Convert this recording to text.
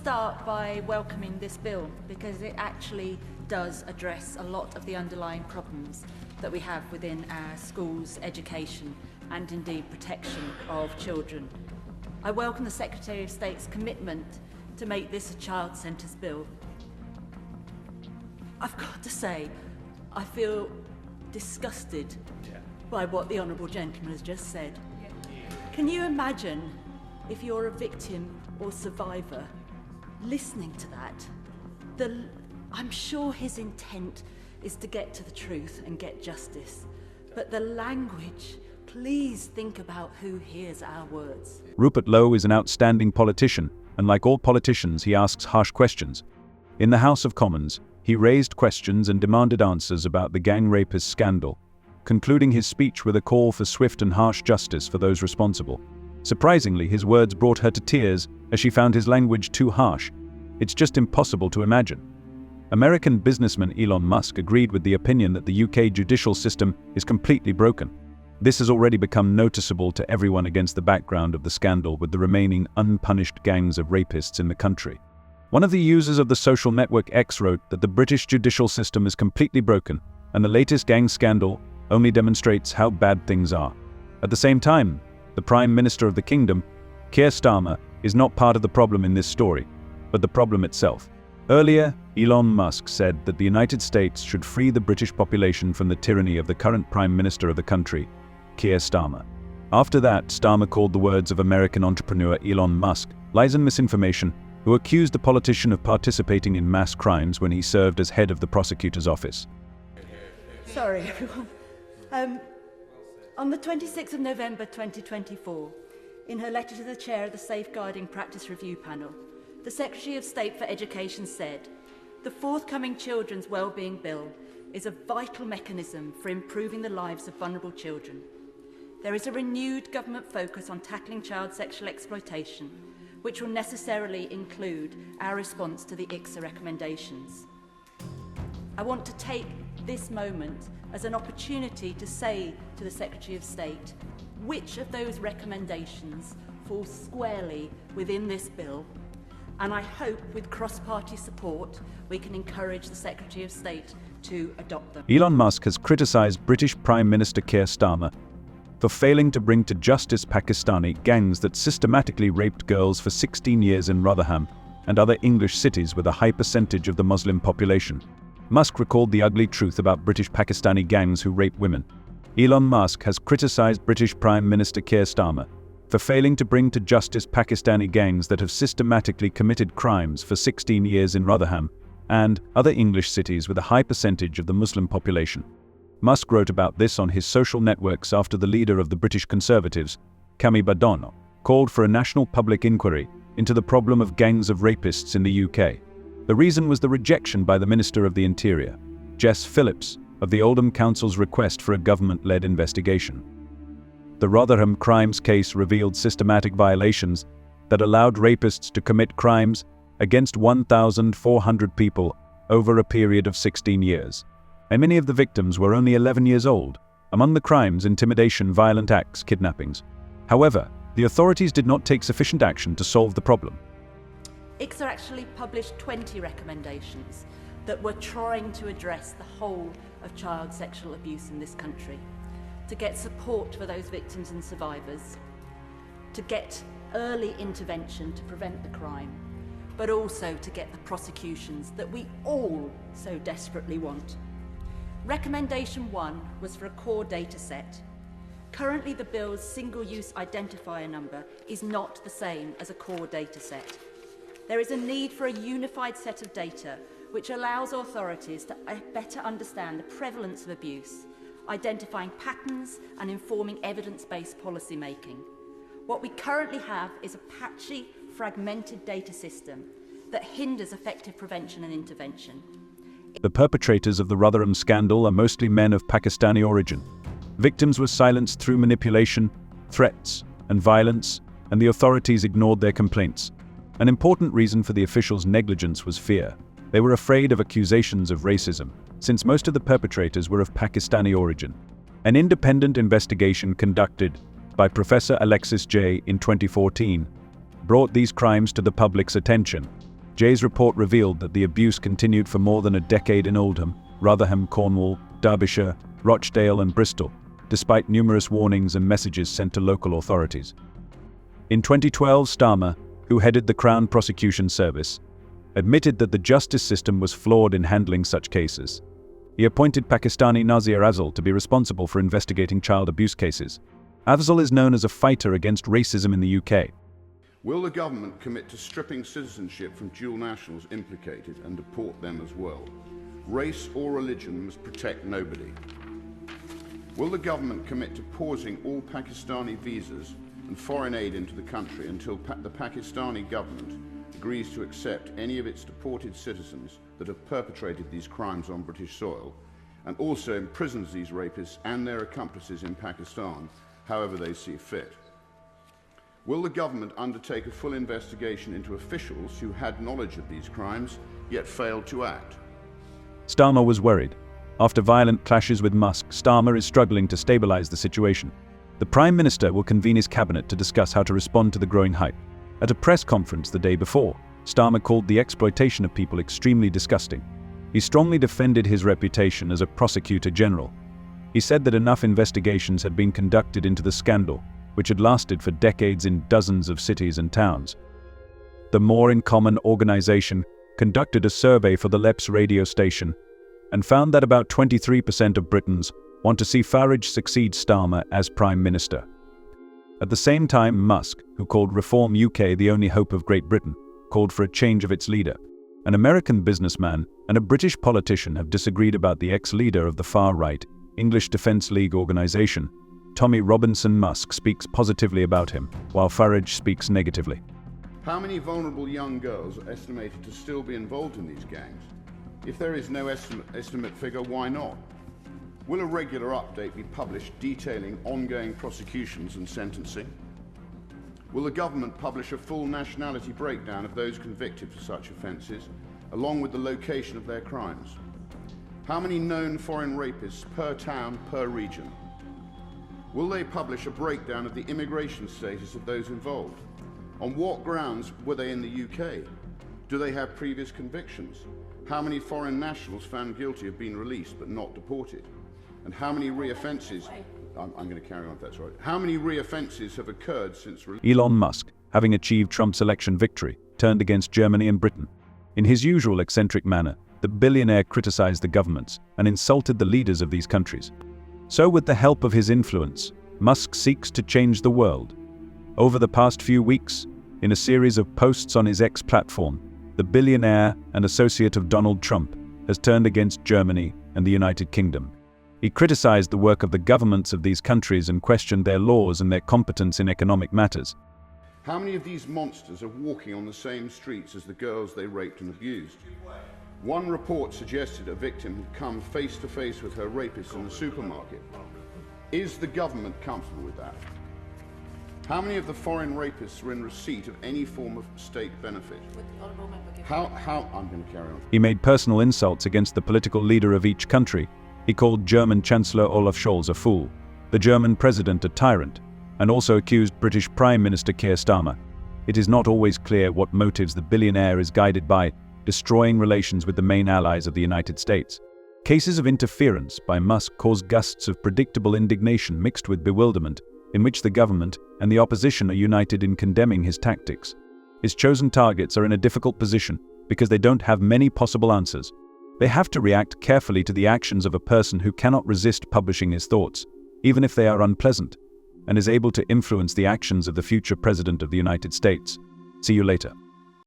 start by welcoming this bill because it actually does address a lot of the underlying problems that we have within our schools, education, and indeed protection of children. I welcome the Secretary of State's commitment to make this a child-centred bill. I've got to say, I feel disgusted by what the Honourable Gentleman has just said. Can you imagine if you're a victim or survivor listening to that? I'm sure his intent is to get to the truth and get justice, but the language, please think about who hears our words. Rupert Lowe is an outstanding politician, and like all politicians, he asks harsh questions. In the House of Commons, he raised questions and demanded answers about the gang rapist scandal, concluding his speech with a call for swift and harsh justice for those responsible. Surprisingly, his words brought her to tears as she found his language too harsh. It's just impossible to imagine. American businessman Elon Musk agreed with the opinion that the UK judicial system is completely broken. This has already become noticeable to everyone against the background of the scandal with the remaining unpunished gangs of rapists in the country. One of the users of the social network X wrote that the British judicial system is completely broken, and the latest gang scandal only demonstrates how bad things are. At the same time, the Prime Minister of the Kingdom, Keir Starmer, is not part of the problem in this story, but the problem itself. Earlier, Elon Musk said that the United States should free the British population from the tyranny of the current Prime Minister of the country, Keir Starmer. After that, Starmer called the words of American entrepreneur Elon Musk lies and misinformation, who accused the politician of participating in mass crimes when he served as head of the prosecutor's office. Sorry, everyone. On the 26th of November 2024, in her letter to the chair of the Safeguarding Practice Review Panel, the Secretary of State for Education said, "The forthcoming Children's Wellbeing Bill is a vital mechanism for improving the lives of vulnerable children. There is a renewed government focus on tackling child sexual exploitation, which will necessarily include our response to the ICSA recommendations." I want to take this moment as an opportunity to say to the Secretary of State which of those recommendations fall squarely within this bill, and I hope with cross-party support we can encourage the Secretary of State to adopt them. Elon Musk has criticized British Prime Minister Keir Starmer for failing to bring to justice Pakistani gangs that systematically raped girls for 16 years in Rotherham and other English cities with a high percentage of the Muslim population. Musk recalled the ugly truth about British Pakistani gangs who rape women. Elon Musk has criticized British Prime Minister Keir Starmer for failing to bring to justice Pakistani gangs that have systematically committed crimes for 16 years in Rotherham and other English cities with a high percentage of the Muslim population. Musk wrote about this on his social networks after the leader of the British Conservatives, Kami Badenoch, called for a national public inquiry into the problem of gangs of rapists in the UK. The reason was the rejection by the Minister of the Interior, Jess Phillips, of the Oldham Council's request for a government-led investigation. The Rotherham crimes case revealed systematic violations that allowed rapists to commit crimes against 1,400 people over a period of 16 years. And many of the victims were only 11 years old. Among the crimes, intimidation, violent acts, kidnappings. However, the authorities did not take sufficient action to solve the problem. ICSA actually published 20 recommendations that were trying to address the whole of child sexual abuse in this country, to get support for those victims and survivors, to get early intervention to prevent the crime, but also to get the prosecutions that we all so desperately want. Recommendation 1 was for a core data set. Currently, the bill's single-use identifier number is not the same as a core data set. There is a need for a unified set of data which allows authorities to better understand the prevalence of abuse, identifying patterns and informing evidence-based policy making. What we currently have is a patchy, fragmented data system that hinders effective prevention and intervention. The perpetrators of the Rotherham scandal are mostly men of Pakistani origin. Victims were silenced through manipulation, threats, and violence, and the authorities ignored their complaints. An important reason for the officials' negligence was fear. They were afraid of accusations of racism, since most of the perpetrators were of Pakistani origin. An independent investigation conducted by Professor Alexis J. in 2014 brought these crimes to the public's attention. Jay's report revealed that the abuse continued for more than a decade in Oldham, Rotherham, Cornwall, Derbyshire, Rochdale and Bristol, despite numerous warnings and messages sent to local authorities. In 2012, Starmer, who headed the Crown Prosecution Service, admitted that the justice system was flawed in handling such cases. He appointed Pakistani Nazir Afzal to be responsible for investigating child abuse cases. Afzal is known as a fighter against racism in the UK. Will the government commit to stripping citizenship from dual nationals implicated and deport them as well? Race or religion must protect nobody. Will the government commit to pausing all Pakistani visas and foreign aid into the country until the Pakistani government agrees to accept any of its deported citizens that have perpetrated these crimes on British soil, and also imprisons these rapists and their accomplices in Pakistan, however they see fit? Will the government undertake a full investigation into officials who had knowledge of these crimes, yet failed to act? Starmer was worried. After violent clashes with Musk, Starmer is struggling to stabilize the situation. The Prime Minister will convene his cabinet to discuss how to respond to the growing hype. At a press conference the day before, Starmer called the exploitation of people extremely disgusting. He strongly defended his reputation as a prosecutor general. He said that enough investigations had been conducted into the scandal, which had lasted for decades in dozens of cities and towns. The More in Common organization conducted a survey for the LEPS radio station and found that about 23% of Britons want to see Farage succeed Starmer as Prime Minister. At the same time, Musk, who called Reform UK the only hope of Great Britain, called for a change of its leader. An American businessman and a British politician have disagreed about the ex-leader of the far-right English Defence League organisation. Tommy Robinson. Musk speaks positively about him, while Farage speaks negatively. How many vulnerable young girls are estimated to still be involved in these gangs? If there is no estimate figure, why not? Will a regular update be published detailing ongoing prosecutions and sentencing? Will the government publish a full nationality breakdown of those convicted for such offences, along with the location of their crimes? How many known foreign rapists per town, per region? Will they publish a breakdown of the immigration status of those involved? On what grounds were they in the UK? Do they have previous convictions? How many foreign nationals found guilty have been released but not deported? And how many re-offences, I'm going to carry on if that's right, how many re-offences have occurred since release? Elon Musk, having achieved Trump's election victory, turned against Germany and Britain. In his usual eccentric manner, the billionaire criticized the governments and insulted the leaders of these countries. So with the help of his influence, Musk seeks to change the world. Over the past few weeks, in a series of posts on his X platform, the billionaire and associate of Donald Trump has turned against Germany and the United Kingdom. He criticized the work of the governments of these countries and questioned their laws and their competence in economic matters. How many of these monsters are walking on the same streets as the girls they raped and abused? One report suggested a victim had come face to face with her rapist in the supermarket. Is the government comfortable with that? How many of the foreign rapists were in receipt of any form of state benefit? I'm going to carry on. He made personal insults against the political leader of each country. He called German Chancellor Olaf Scholz a fool, the German president a tyrant, and also accused British Prime Minister Keir Starmer. It is not always clear what motives the billionaire is guided by, destroying relations with the main allies of the United States. Cases of interference by Musk cause gusts of predictable indignation mixed with bewilderment, in which the government and the opposition are united in condemning his tactics. His chosen targets are in a difficult position because they don't have many possible answers. They have to react carefully to the actions of a person who cannot resist publishing his thoughts, even if they are unpleasant, and is able to influence the actions of the future President of the United States. See you later.